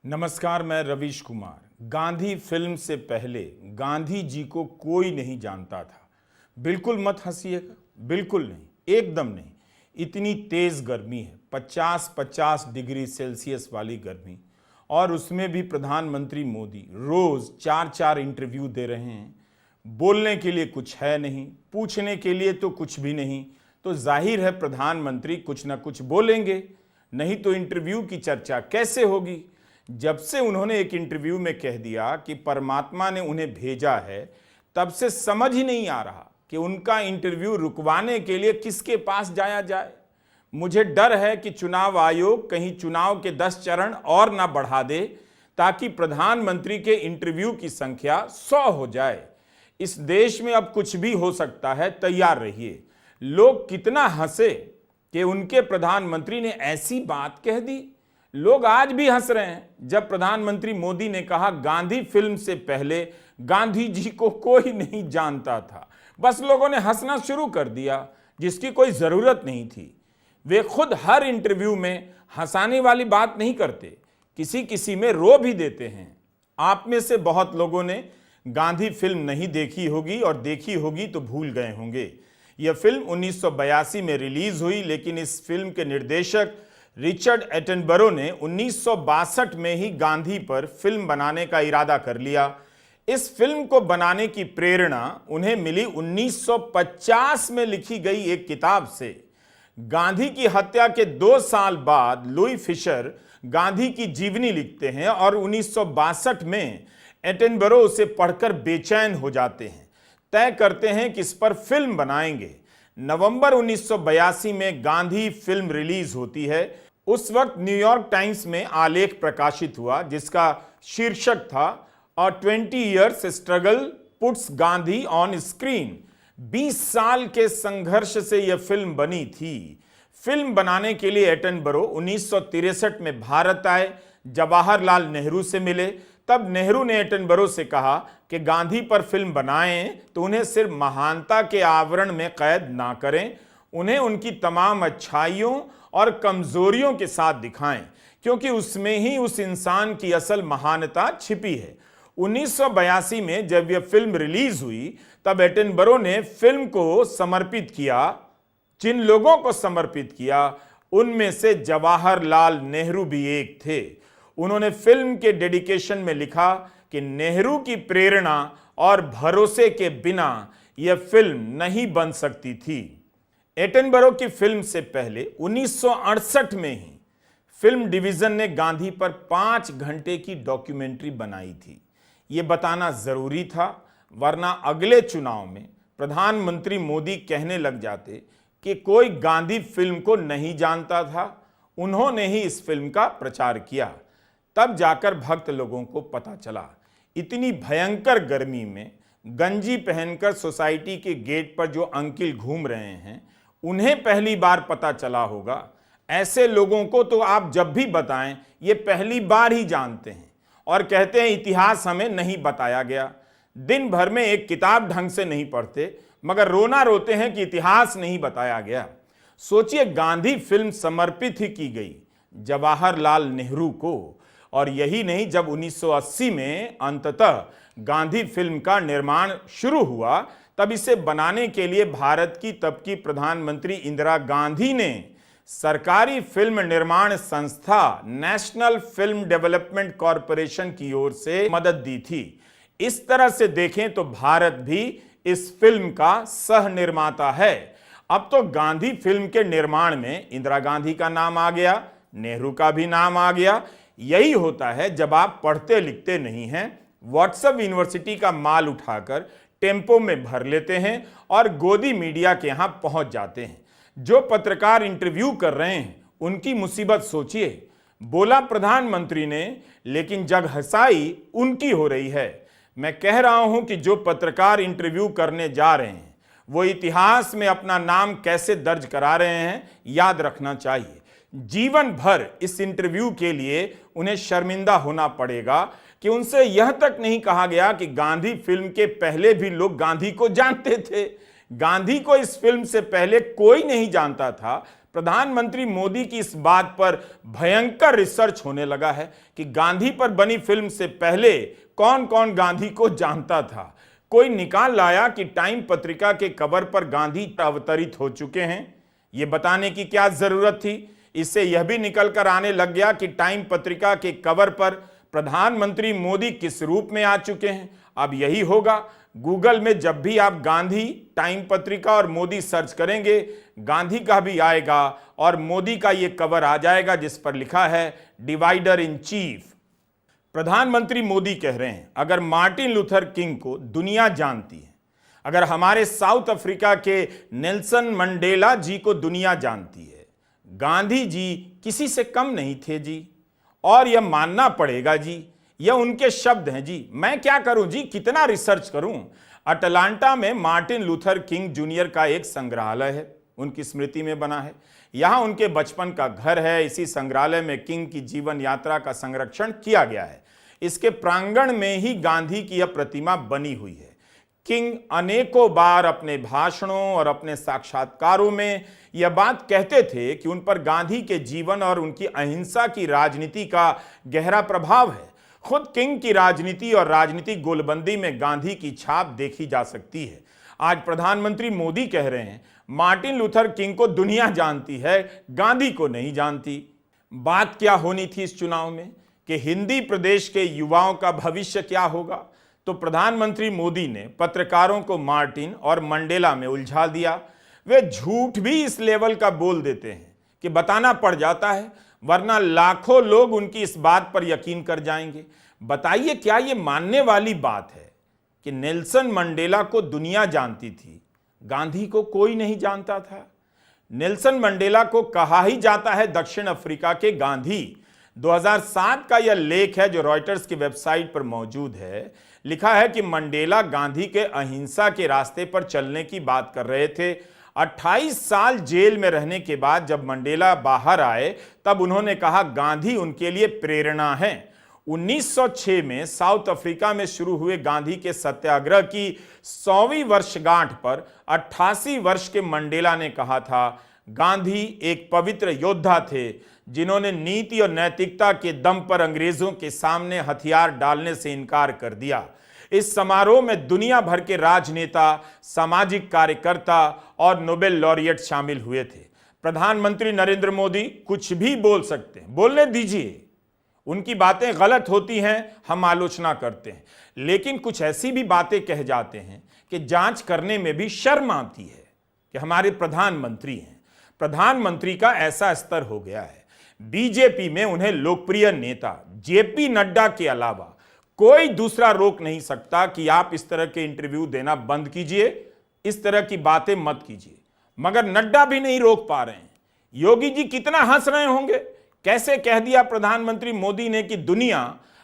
नमस्कार, मैं रवीश कुमार। गांधी फिल्म से पहले गांधी जी को कोई नहीं जानता था। बिल्कुल मत हंसिएगा, बिल्कुल नहीं, एकदम नहीं। इतनी तेज गर्मी है, 50-50 डिग्री सेल्सियस वाली गर्मी, और उसमें भी प्रधानमंत्री मोदी रोज 4-4 इंटरव्यू दे रहे हैं। बोलने के लिए कुछ है नहीं, पूछने के लिए तो कुछ भी नहीं, तो जाहिर है प्रधानमंत्री कुछ ना कुछ बोलेंगे, नहीं तो इंटरव्यू की चर्चा कैसे होगी। जब से उन्होंने एक इंटरव्यू में कह दिया कि परमात्मा ने उन्हें भेजा है, तब से समझ ही नहीं आ रहा कि उनका इंटरव्यू रुकवाने के लिए किसके पास जाया जाए। मुझे डर है कि चुनाव आयोग कहीं चुनाव के 10 चरण और ना बढ़ा दे, ताकि प्रधानमंत्री के इंटरव्यू की संख्या 100 हो जाए। इस देश में अब कुछ भी हो सकता है, तैयार रहिए। लोग कितना हंसे कि उनके प्रधानमंत्री ने ऐसी बात कह दी। लोग आज भी हंस रहे हैं जब प्रधानमंत्री मोदी ने कहा गांधी फिल्म से पहले गांधी जी को कोई नहीं जानता था। बस लोगों ने हंसना शुरू कर दिया, जिसकी कोई जरूरत नहीं थी। वे खुद हर इंटरव्यू में हंसाने वाली बात नहीं करते, किसी किसी में रो भी देते हैं। आप में से बहुत लोगों ने गांधी फिल्म नहीं देखी होगी, और देखी होगी तो भूल गए होंगे। यह फिल्म 1982 में रिलीज हुई, लेकिन इस फिल्म के निर्देशक रिचर्ड एटनबरो ने 1962 में ही गांधी पर फिल्म बनाने का इरादा कर लिया। इस फिल्म को बनाने की प्रेरणा उन्हें मिली 1950 में लिखी गई एक किताब से। गांधी की हत्या के 2 साल बाद लुई फिशर गांधी की जीवनी लिखते हैं, और 1962 में एटनबरो उसे पढ़कर बेचैन हो जाते हैं। तय करते हैं कि इस पर फिल्म बनाएंगे। नवंबर 1982 में गांधी फिल्म रिलीज होती है। उस वक्त न्यूयॉर्क टाइम्स में आलेख प्रकाशित हुआ, जिसका शीर्षक था अ 20 years struggle puts Gandhi on screen. 20 साल के संघर्ष से यह फिल्म बनी थी। फिल्म बनाने के लिए एटनबरो 1963 में भारत आए, जवाहरलाल नेहरू से मिले। तब नेहरू ने एटनबरो से कहा कि गांधी पर फिल्म बनाएं तो उन्हें सिर्फ महानता के आवरण में कैद ना करें, उन्हें उनकी तमाम अच्छाइयों और कमजोरियों के साथ दिखाएं, क्योंकि उसमें ही उस इंसान की असल महानता छिपी है। 1982 में जब यह फिल्म रिलीज हुई, तब एटनबरो ने फिल्म को समर्पित किया। जिन लोगों को समर्पित किया, उनमें से जवाहरलाल नेहरू भी एक थे। उन्होंने फिल्म के डेडिकेशन में लिखा कि नेहरू की प्रेरणा और भरोसे के बिना यह फिल्म नहीं बन सकती थी। एटनबरो की फिल्म से पहले 1968 में ही फिल्म डिवीजन ने गांधी पर 5 घंटे की डॉक्यूमेंट्री बनाई थी। यह बताना जरूरी था, वरना अगले चुनाव में प्रधानमंत्री मोदी कहने लग जाते कि कोई गांधी फिल्म को नहीं जानता था। उन्होंने ही इस फिल्म का प्रचार किया। तब जाकर भक्त लोगों को पता चला। इतनी भयंकर गर्मी में गंजी पहनकर सोसाइटी के गेट पर जो अंकिल घूम रहे हैं, उन्हें पहली बार पता चला होगा। ऐसे लोगों को तो आप जब भी बताएं, ये पहली बार ही जानते हैं और कहते हैं इतिहास हमें नहीं बताया गया। दिन भर में एक किताब ढंग से नहीं पढ़ते, मगर रोना रोते हैं कि इतिहास नहीं बताया गया। सोचिए, गांधी फिल्म समर्पित ही की गई जवाहरलाल नेहरू को। और यही नहीं, जब 1980 में अंततः गांधी फिल्म का निर्माण शुरू हुआ, तब इसे बनाने के लिए भारत की तब की प्रधानमंत्री इंदिरा गांधी ने सरकारी फिल्म निर्माण संस्था नेशनल फिल्म डेवलपमेंट कॉरपोरेशन की ओर से मदद दी थी। इस तरह से देखें तो भारत भी इस फिल्म का सह निर्माता है। अब तो गांधी फिल्म के निर्माण में इंदिरा गांधी का नाम आ गया, नेहरू का भी नाम आ गया। यही होता है जब आप पढ़ते लिखते नहीं हैं, व्हाट्सएप यूनिवर्सिटी का माल उठाकर टेम्पो में भर लेते हैं और गोदी मीडिया के यहां पहुंच जाते हैं। जो पत्रकार इंटरव्यू कर रहे हैं, उनकी मुसीबत सोचिए। बोला प्रधानमंत्री ने, लेकिन जग हंसाई उनकी हो रही है। मैं कह रहा हूं कि जो पत्रकार इंटरव्यू करने जा रहे हैं, वो इतिहास में अपना नाम कैसे दर्ज करा रहे हैं, याद रखना चाहिए। जीवन भर इस इंटरव्यू के लिए उन्हें शर्मिंदा होना पड़ेगा कि उनसे यह तक नहीं कहा गया कि गांधी फिल्म के पहले भी लोग गांधी को जानते थे। गांधी को इस फिल्म से पहले कोई नहीं जानता था। प्रधानमंत्री मोदी की इस बात पर भयंकर रिसर्च होने लगा है कि गांधी पर बनी फिल्म से पहले कौन कौन गांधी को जानता था। कोई निकाल लाया कि टाइम पत्रिका के कवर पर गांधी अवतरित हो चुके हैं। यह बताने की क्या जरूरत थी। इससे यह भी निकल कर आने लग गया कि टाइम पत्रिका के कवर पर प्रधानमंत्री मोदी किस रूप में आ चुके हैं। अब यही होगा, गूगल में जब भी आप गांधी, टाइम पत्रिका और मोदी सर्च करेंगे, गांधी का भी आएगा और मोदी का यह कवर आ जाएगा जिस पर लिखा है डिवाइडर इन चीफ। प्रधानमंत्री मोदी कह रहे हैं, अगर मार्टिन लूथर किंग को दुनिया जानती है, अगर हमारे साउथ अफ्रीका के नेल्सन मंडेला जी को दुनिया जानती है, गांधी जी किसी से कम नहीं थे जी, और यह मानना पड़ेगा जी, यह उनके शब्द हैं जी। मैं क्या करूं जी, कितना रिसर्च करूं। अटलांटा में मार्टिन लूथर किंग जूनियर का एक संग्रहालय है, उनकी स्मृति में बना है। यहां उनके बचपन का घर है। इसी संग्रहालय में किंग की जीवन यात्रा का संरक्षण किया गया है। इसके प्रांगण में ही गांधी की यह प्रतिमा बनी हुई है। किंग अनेकों बार अपने भाषणों और अपने साक्षात्कारों में यह बात कहते थे कि उन पर गांधी के जीवन और उनकी अहिंसा की राजनीति का गहरा प्रभाव है। खुद किंग की राजनीति और राजनीतिक गोलबंदी में गांधी की छाप देखी जा सकती है। आज प्रधानमंत्री मोदी कह रहे हैं, मार्टिन लूथर किंग को दुनिया जानती है, गांधी को नहीं जानती। बात क्या होनी थी इस चुनाव में कि हिंदी प्रदेश के युवाओं का भविष्य क्या होगा, तो प्रधानमंत्री मोदी ने पत्रकारों को मार्टिन और मंडेला में उलझा दिया। वे झूठ भी इस लेवल का बोल देते हैं कि बताना पड़ जाता है, वरना लाखों लोग उनकी इस बात पर यकीन कर जाएंगे। बताइए, क्या यह मानने वाली बात है कि नेल्सन मंडेला को दुनिया जानती थी, गांधी को कोई नहीं जानता था? नेल्सन मंडेला को कहा ही जाता है दक्षिण अफ्रीका के गांधी। 2007 का यह लेख है जो रॉयटर्स की वेबसाइट पर मौजूद है। लिखा है कि मंडेला गांधी के अहिंसा के रास्ते पर चलने की बात कर रहे थे। 28 साल जेल में रहने के बाद जब मंडेला बाहर आए, तब उन्होंने कहा गांधी उनके लिए प्रेरणा है। 1906 में साउथ अफ्रीका में शुरू हुए गांधी के सत्याग्रह की 100वीं वर्षगांठ पर 88 वर्ष के मंडेला ने कहा था, गांधी एक पवित्र योद्धा थे जिन्होंने नीति और नैतिकता के दम पर अंग्रेजों के सामने हथियार डालने से इनकार कर दिया। इस समारोह में दुनिया भर के राजनेता, सामाजिक कार्यकर्ता और नोबेल लॉरिएट शामिल हुए थे। प्रधानमंत्री नरेंद्र मोदी कुछ भी बोल सकते हैं, बोलने दीजिए। उनकी बातें गलत होती हैं, हम आलोचना करते हैं, लेकिन कुछ ऐसी भी बातें कह जाते हैं कि जांच करने में भी शर्म आती है कि हमारे प्रधानमंत्री हैं। प्रधानमंत्री का ऐसा स्तर हो गया है, बीजेपी में उन्हें लोकप्रिय नेता जेपी नड्डा के अलावा कोई दूसरा रोक नहीं सकता कि आप इस तरह के इंटरव्यू देना बंद कीजिए, इस तरह की बातें मत कीजिए, मगर नड्डा भी नहीं रोक पा रहे हैं। योगी जी कितना हंस रहे होंगे, कैसे कह दिया प्रधानमंत्री मोदी ने कि दुनिया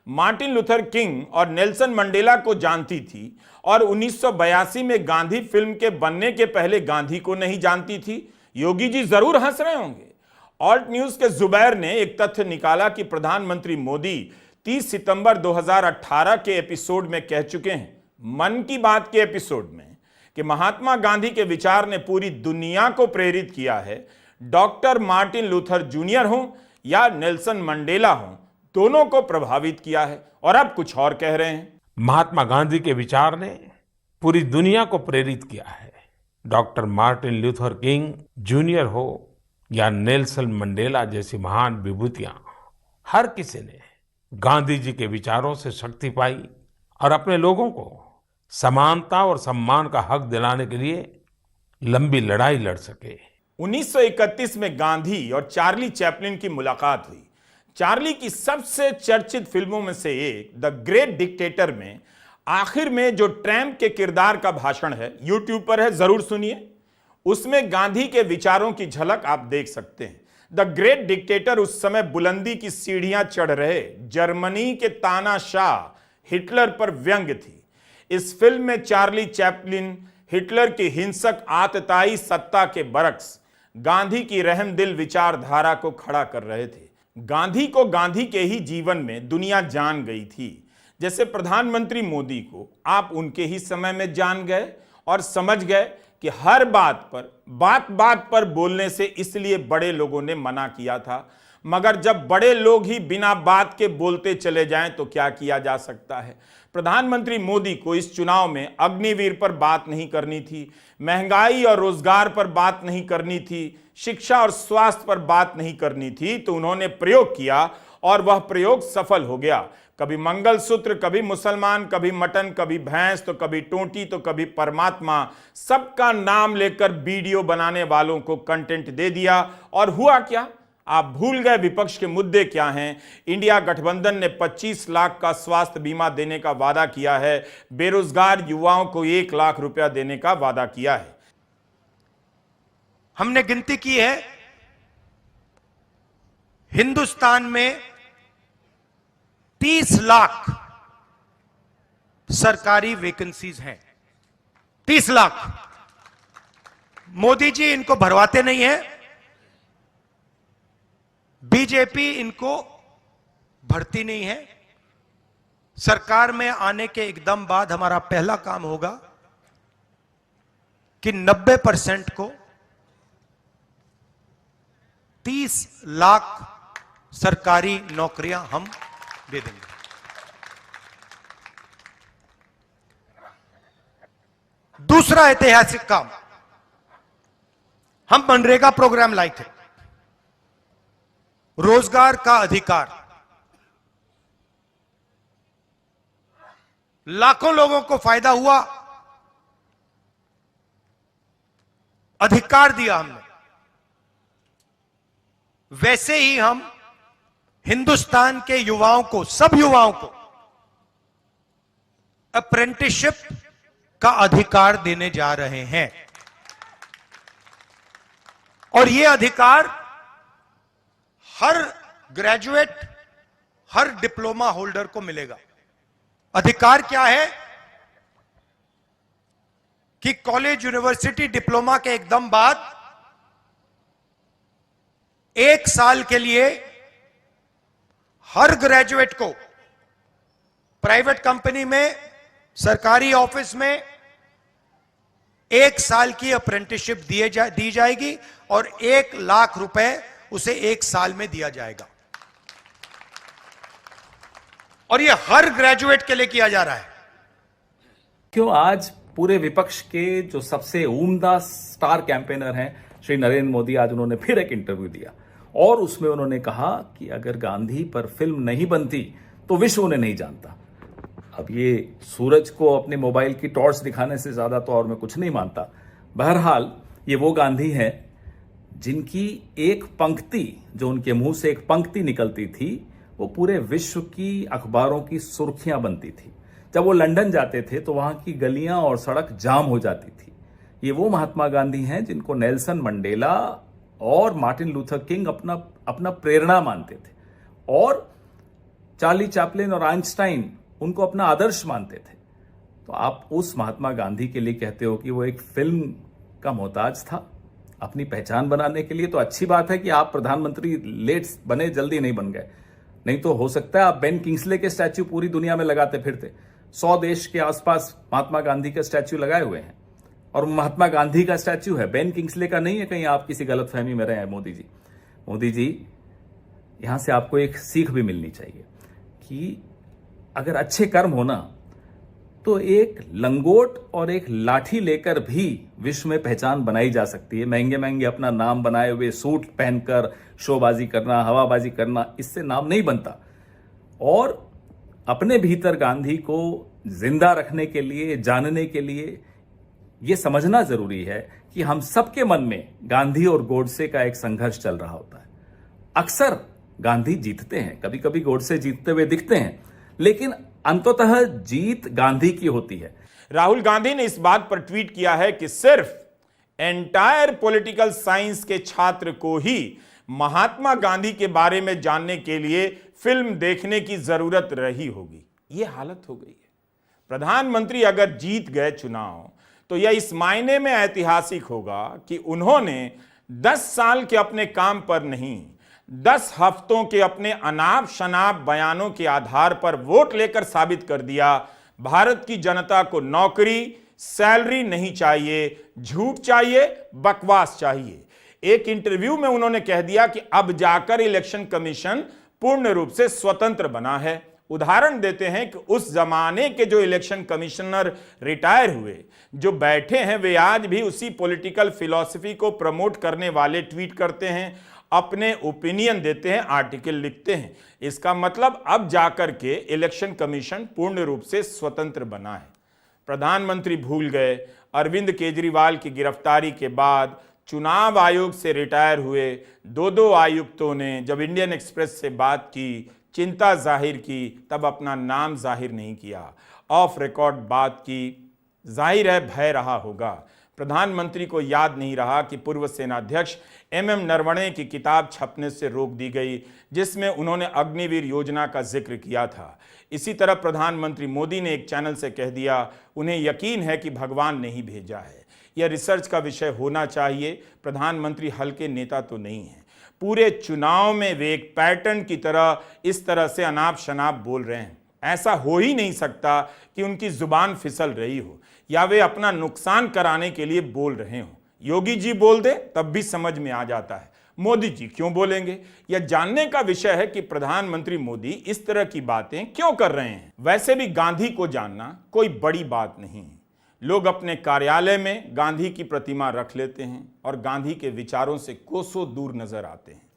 मार्टिन लूथर किंग और नेल्सन मंडेला को जानती थी और 1982 में गांधी फिल्म के बनने के पहले गांधी को नहीं जानती थी। योगी जी जरूर हंस रहे होंगे। ऑल्ट न्यूज के जुबैर ने एक तथ्य निकाला कि प्रधानमंत्री मोदी 30 सितंबर 2018 के एपिसोड में कह चुके हैं, मन की बात के एपिसोड में, कि महात्मा गांधी के विचार ने पूरी दुनिया को प्रेरित किया है। डॉक्टर मार्टिन लूथर जूनियर हों या नेल्सन मंडेला हों, दोनों को प्रभावित किया है। और अब कुछ और कह रहे हैं, महात्मा गांधी के विचार ने पूरी दुनिया को प्रेरित किया है। Doctor Martin Luther king junior हो या नेल्सन मंडेला जैसी महान विभूतियां, हर किसी ने गांधी जी के विचारों से शक्ति पाई और अपने लोगों को समानता और सम्मान का हक दिलाने के लिए लंबी लड़ाई लड़ सके। 1931 में गांधी और चार्ली चैपलिन की मुलाकात हुई। चार्ली की सबसे चर्चित फिल्मों में से एक द ग्रेट डिक्टेटर में आखिर में जो ट्रम्प के किरदार का भाषण है, यूट्यूब पर है, जरूर सुनिए। उसमें गांधी के विचारों की झलक आप देख सकते हैं। द ग्रेट डिक्टेटर उस समय बुलंदी की सीढ़ियां चढ़ रहे जर्मनी के तानाशाह हिटलर पर व्यंग्य थी। इस फिल्म में चार्ली चैपलिन हिटलर की हिंसक आतताई सत्ता के बरक्स गांधी की रहमदिल विचारधारा को खड़ा कर रहे थे। गांधी को गांधी के ही जीवन में दुनिया जान गई थी, जैसे प्रधानमंत्री मोदी को आप उनके ही समय में जान गए और समझ गए कि हर बात बात पर बोलने से इसलिए बड़े लोगों ने मना किया था, मगर जब बड़े लोग ही बिना बात के बोलते चले जाएं तो क्या किया जा सकता है। प्रधानमंत्री मोदी को इस चुनाव में अग्निवीर पर बात नहीं करनी थी, महंगाई और रोजगार पर बात नहीं करनी थी, शिक्षा और स्वास्थ्य पर बात नहीं करनी थी, तो उन्होंने प्रयोग किया और वह प्रयोग सफल हो गया। कभी मंगलसूत्र, कभी मुसलमान, कभी मटन, कभी भैंस, तो कभी टोटी, तो कभी परमात्मा, सबका नाम लेकर वीडियो बनाने वालों को कंटेंट दे दिया। और हुआ क्या? आप भूल गए विपक्ष के मुद्दे क्या हैं। इंडिया गठबंधन ने 25 लाख का स्वास्थ्य बीमा देने का वादा किया है, बेरोजगार युवाओं को 1 लाख रुपया देने का वादा किया है। हमने गिनती की है, हिंदुस्तान में 30 लाख सरकारी वैकेंसीज हैं। 30 लाख। मोदी जी इनको भरवाते नहीं है, बीजेपी इनको भरती नहीं है। सरकार में आने के एकदम बाद हमारा पहला काम होगा कि 90% को 30 लाख सरकारी नौकरियां हम दे देंगे। दूसरा ऐतिहासिक काम, हम मनरेगा प्रोग्राम लाए थे, रोजगार का अधिकार। लाखों लोगों को फायदा हुआ, अधिकार दिया हमने। वैसे ही हम हिंदुस्तान के युवाओं को, सब युवाओं को अप्रेंटिसशिप का अधिकार देने जा रहे हैं। और यह अधिकार हर ग्रेजुएट, हर डिप्लोमा होल्डर को मिलेगा। अधिकार क्या है कि कॉलेज, यूनिवर्सिटी, डिप्लोमा के एकदम बाद 1 साल के लिए हर ग्रेजुएट को प्राइवेट कंपनी में, सरकारी ऑफिस में 1 साल की अप्रेंटिसशिप दी जाएगी और 1 लाख रुपए उसे 1 साल में दिया जाएगा। और यह हर ग्रेजुएट के लिए किया जा रहा है। क्यों आज पूरे विपक्ष के जो सबसे उम्दा स्टार कैंपेनर हैं श्री नरेंद्र मोदी, आज उन्होंने फिर एक इंटरव्यू दिया और उसमें उन्होंने कहा कि अगर गांधी पर फिल्म नहीं बनती तो विश्व उन्हें नहीं जानता। अब ये सूरज को अपने मोबाइल की टॉर्च दिखाने से ज्यादा तो और मैं कुछ नहीं मानता। बहरहाल ये वो गांधी हैं जिनकी एक पंक्ति, जो उनके मुंह से एक पंक्ति निकलती थी, वो पूरे विश्व की अखबारों की सुर्खियां बनती थी। जब वो लंदन जाते थे तो वहां की गलियां और सड़क जाम हो जाती थी। ये वो महात्मा गांधी हैं जिनको नेल्सन मंडेला और मार्टिन लूथर किंग अपना प्रेरणा मानते थे, और चार्ली चैपलिन और आइंस्टाइन उनको अपना आदर्श मानते थे। तो आप उस महात्मा गांधी के लिए कहते हो कि वो एक फिल्म का मोहताज था अपनी पहचान बनाने के लिए? तो अच्छी बात है कि आप प्रधानमंत्री लेट बने, जल्दी नहीं बन गए। नहीं तो हो सकता है आप बेन किंग्सले के स्टैच्यू पूरी दुनिया में लगाते फिरते। 100 देश के आसपास महात्मा गांधी का स्टैच्यू लगाए हुए हैं और महात्मा गांधी का स्टैच्यू है, बेन किंग्सले का नहीं है। कहीं आप किसी गलतफहमी में रहे हैं मोदी जी। मोदी जी, यहां से आपको एक सीख भी मिलनी चाहिए कि अगर अच्छे कर्म हो ना, तो एक लंगोट और एक लाठी लेकर भी विश्व में पहचान बनाई जा सकती है। महंगे महंगे अपना नाम बनाए हुए सूट पहनकर शोबाजी करना, हवाबाजी करना, इससे नाम नहीं बनता। और अपने भीतर गांधी को जिंदा रखने के लिए, जानने के लिए यह समझना जरूरी है कि हम सबके मन में गांधी और गोडसे का एक संघर्ष चल रहा होता है। अक्सर गांधी जीतते हैं, कभी कभी गोडसे जीतते हुए दिखते हैं, लेकिन अंततः जीत गांधी की होती है। राहुल गांधी ने इस बात पर ट्वीट किया है कि सिर्फ एंटायर पॉलिटिकल साइंस के छात्र को ही महात्मा गांधी के बारे में जानने के लिए फिल्म देखने की जरूरत रही होगी। यह हालत हो गई है। प्रधानमंत्री अगर जीत गए चुनाव तो यह इस मायने में ऐतिहासिक होगा कि उन्होंने 10 साल के अपने काम पर नहीं, 10 हफ्तों के अपने अनाप शनाप बयानों के आधार पर वोट लेकर साबित कर दिया भारत की जनता को नौकरी, सैलरी नहीं चाहिए, झूठ चाहिए, बकवास चाहिए। एक इंटरव्यू में उन्होंने कह दिया कि अब जाकर इलेक्शन कमीशन पूर्ण रूप से स्वतंत्र बना है। उदाहरण देते हैं कि उस जमाने के जो इलेक्शन कमिश्नर रिटायर हुए, जो बैठे हैं, वे आज भी उसी पॉलिटिकल फिलॉसफी को प्रमोट करने वाले ट्वीट करते हैं, अपने ओपिनियन देते हैं, आर्टिकल लिखते हैं। इसका मतलब अब जाकर के इलेक्शन कमीशन पूर्ण रूप से स्वतंत्र बना है। प्रधानमंत्री भूल गए, अरविंद केजरीवाल की गिरफ्तारी के बाद चुनाव आयोग से रिटायर हुए दो आयुक्तों ने जब इंडियन एक्सप्रेस से बात की, चिंता जाहिर की, तब अपना नाम जाहिर नहीं किया, ऑफ रिकॉर्ड बात की। जाहिर है भय रहा होगा। प्रधानमंत्री को याद नहीं रहा कि पूर्व सेनाध्यक्ष MM नरवणे की किताब छपने से रोक दी गई, जिसमें उन्होंने अग्निवीर योजना का जिक्र किया था। इसी तरह प्रधानमंत्री मोदी ने एक चैनल से कह दिया, उन्हें यकीन है कि भगवान ने ही भेजा है। यह रिसर्च का विषय होना चाहिए। प्रधानमंत्री हल्के नेता तो नहीं है। पूरे चुनाव में वे एक पैटर्न की तरह इस तरह से अनाप शनाप बोल रहे हैं। ऐसा हो ही नहीं सकता कि उनकी जुबान फिसल रही हो या वे अपना नुकसान कराने के लिए बोल रहे हो। योगी जी बोल दे तब भी समझ में आ जाता है, मोदी जी क्यों बोलेंगे? यह जानने का विषय है कि प्रधानमंत्री मोदी इस तरह की बातें क्यों कर रहे हैं। वैसे भी गांधी को जानना कोई बड़ी बात नहीं है। लोग अपने कार्यालय में गांधी की प्रतिमा रख लेते हैं और गांधी के विचारों से कोसों दूर नजर आते हैं।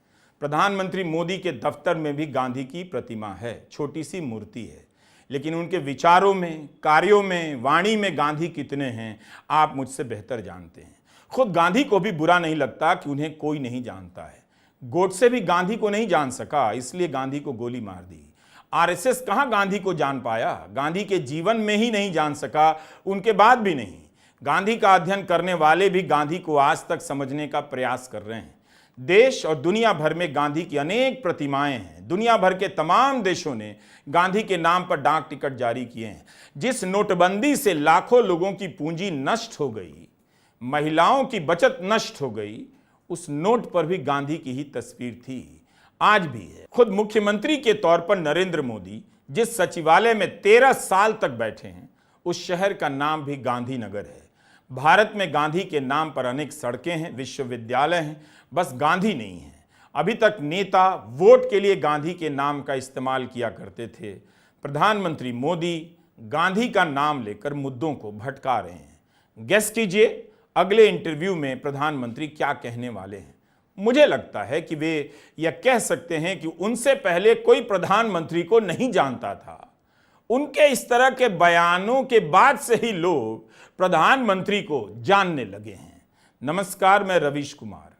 प्रधानमंत्री मोदी के दफ्तर में भी गांधी की प्रतिमा है, छोटी सी मूर्ति है, लेकिन उनके विचारों में, कार्यों में, वाणी में गांधी कितने हैं आप मुझसे बेहतर जानते हैं। खुद गांधी को भी बुरा नहीं लगता कि उन्हें कोई नहीं जानता है। गोडसे भी गांधी को नहीं जान सका, इसलिए गांधी को गोली मार दी। RSS कहां गांधी को जान पाया? गांधी के जीवन में ही नहीं जान सका, उनके बाद भी नहीं। गांधी का अध्ययन करने वाले भी गांधी को आज तक समझने का प्रयास कर रहे हैं। देश और दुनिया भर में गांधी की अनेक प्रतिमाएं हैं। दुनिया भर के तमाम देशों ने गांधी के नाम पर डाक टिकट जारी किए हैं। जिस नोटबंदी से लाखों लोगों की पूंजी नष्ट हो गई, महिलाओं की बचत नष्ट हो गई, उस नोट पर भी गांधी की ही तस्वीर थी, आज भी है। खुद मुख्यमंत्री के तौर पर नरेंद्र मोदी जिस सचिवालय में 13 साल तक बैठे हैं, उस शहर का नाम भी गांधीनगर है। भारत में गांधी के नाम पर अनेक सड़कें हैं, विश्वविद्यालय हैं, बस गांधी नहीं है। अभी तक नेता वोट के लिए गांधी के नाम का इस्तेमाल किया करते थे। प्रधानमंत्री मोदी गांधी का नाम लेकर मुद्दों को भटका रहे हैं। गेस कीजिए अगले इंटरव्यू में प्रधानमंत्री क्या कहने वाले हैं। मुझे लगता है कि वे यह कह सकते हैं कि उनसे पहले कोई प्रधानमंत्री को नहीं जानता था। उनके इस तरह के बयानों के बाद से ही लोग प्रधानमंत्री को जानने लगे हैं। नमस्कार, मैं रवीश कुमार।